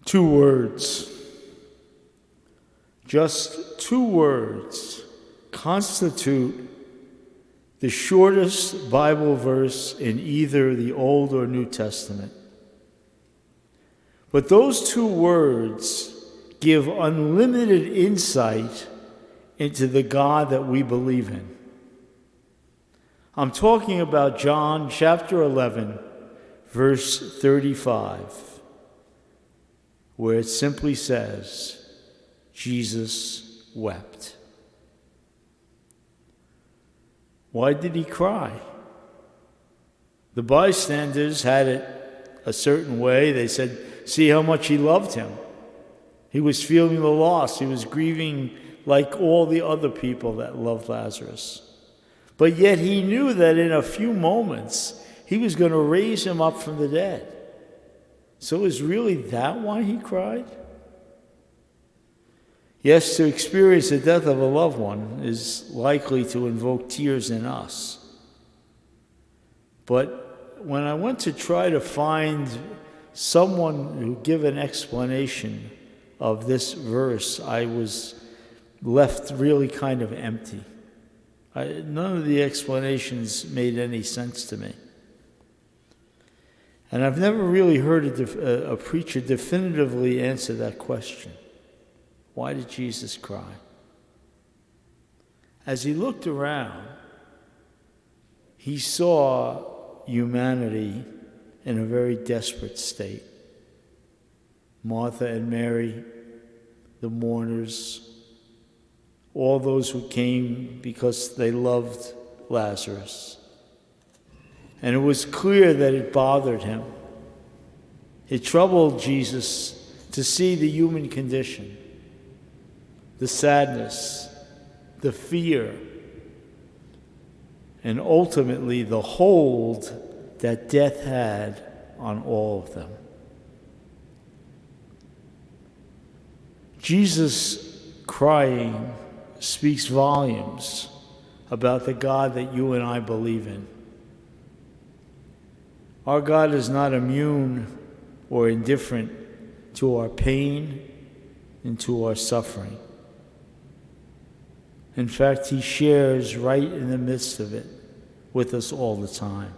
Two words, just two words, constitute the shortest Bible verse in either the Old or New Testament. But those two words give unlimited insight into the God that we believe in. I'm talking about John chapter 11, verse 35. Where it simply says, Jesus wept. Why did he cry? The bystanders had it a certain way. They said, see how much he loved him. He was feeling the loss. He was grieving like all the other people that loved Lazarus. But yet he knew that in a few moments, he was going to raise him up from the dead. So is really that why he cried? Yes, to experience the death of a loved one is likely to invoke tears in us. But when I went to try to find someone who give an explanation of this verse, I was left really kind of empty. None of the explanations made any sense to me. And I've never really heard a preacher definitively answer that question. Why did Jesus cry? As he looked around, he saw humanity in a very desperate state. Martha and Mary, the mourners, all those who came because they loved Lazarus. And it was clear that it bothered him. It troubled Jesus to see the human condition, the sadness, the fear, and ultimately the hold that death had on all of them. Jesus crying speaks volumes about the God that you and I believe in. Our God is not immune or indifferent to our pain and to our suffering. In fact, he shares right in the midst of it with us all the time.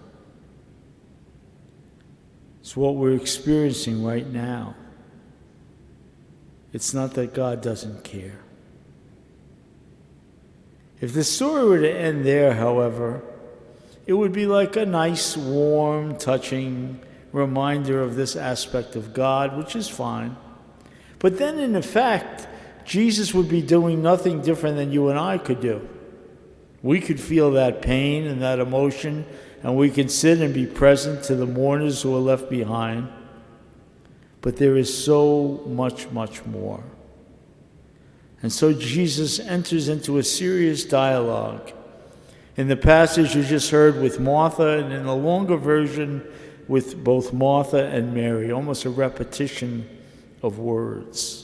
It's what we're experiencing right now. It's not that God doesn't care. If the story were to end there, however, it would be like a nice, warm, touching reminder of this aspect of God, which is fine. But then, in effect, Jesus would be doing nothing different than you and I could do. We could feel that pain and that emotion, and we can sit and be present to the mourners who are left behind. But there is so much, much more. And so Jesus enters into a serious dialogue. In the passage you just heard with Martha, and in the longer version with both Martha and Mary, almost a repetition of words.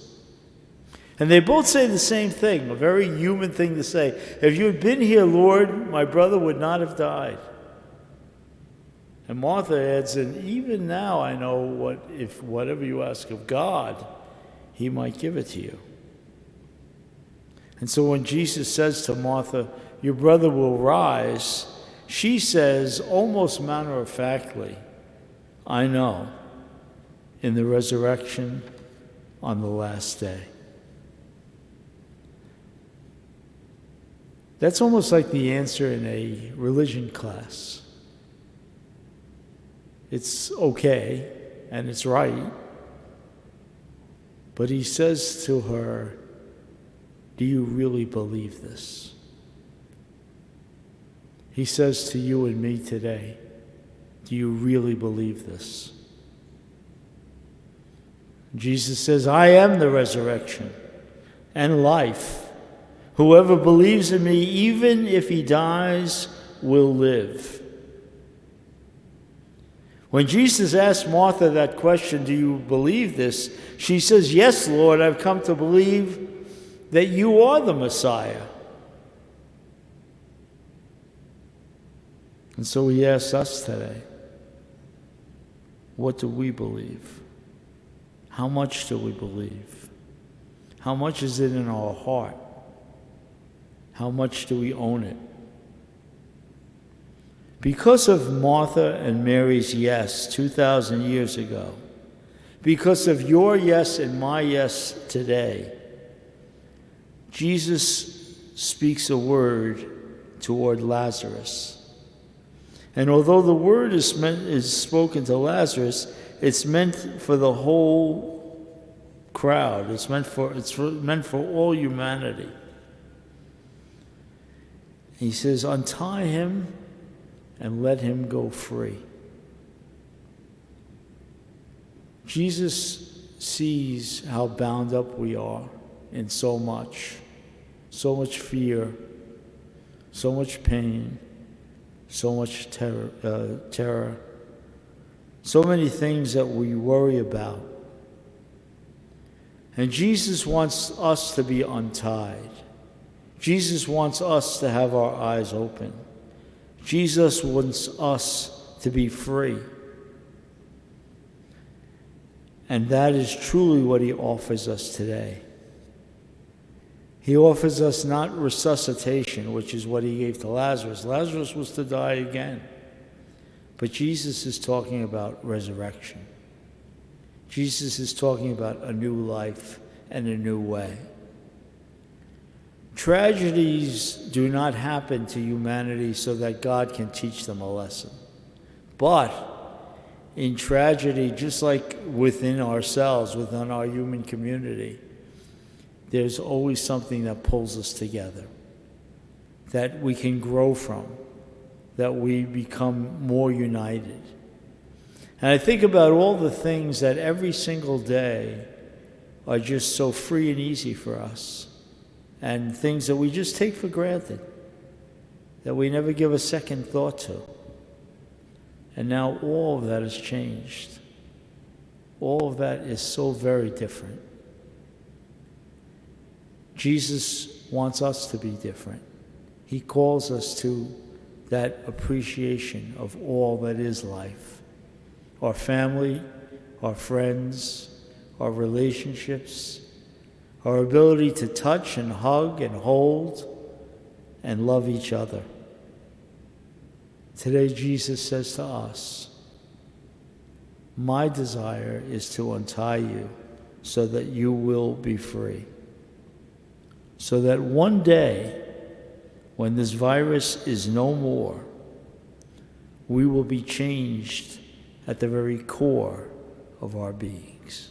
And they both say the same thing, a very human thing to say. If you had been here, Lord, my brother would not have died. And Martha adds, and even now I know if whatever you ask of God, he might give it to you. And so when Jesus says to Martha, your brother will rise, she says, almost matter-of-factly, I know, in the resurrection on the last day. That's almost like the answer in a religion class. It's okay, and it's right. But he says to her, do you really believe this? He says to you and me today, do you really believe this? Jesus says, I am the resurrection and life. Whoever believes in me, even if he dies, will live. When Jesus asked Martha that question, do you believe this? She says, yes, Lord, I've come to believe that you are the Messiah. And so he asks us today, what do we believe? How much do we believe? How much is it in our heart? How much do we own it? Because of Martha and Mary's yes 2,000 years ago, because of your yes and my yes today, Jesus speaks a word toward Lazarus. And although the word is spoken to Lazarus, it's meant for the whole crowd. It's meant for all humanity. He says, untie him and let him go free. Jesus sees how bound up we are in so much fear, so much pain, so much terror, so many things that we worry about. And Jesus wants us to be untied. Jesus wants us to have our eyes open. Jesus wants us to be free. And that is truly what he offers us today. He offers us not resuscitation, which is what he gave to Lazarus. Lazarus was to die again. But Jesus is talking about resurrection. Jesus is talking about a new life and a new way. Tragedies do not happen to humanity so that God can teach them a lesson. But in tragedy, just like within ourselves, within our human community, there's always something that pulls us together, that we can grow from, that we become more united. And I think about all the things that every single day are just so free and easy for us, and things that we just take for granted, that we never give a second thought to. And now all of that has changed. All of that is so very different. Jesus wants us to be different. He calls us to that appreciation of all that is life. Our family, our friends, our relationships, our ability to touch and hug and hold and love each other. Today, Jesus says to us, my desire is to untie you so that you will be free. So that one day, when this virus is no more, we will be changed at the very core of our beings.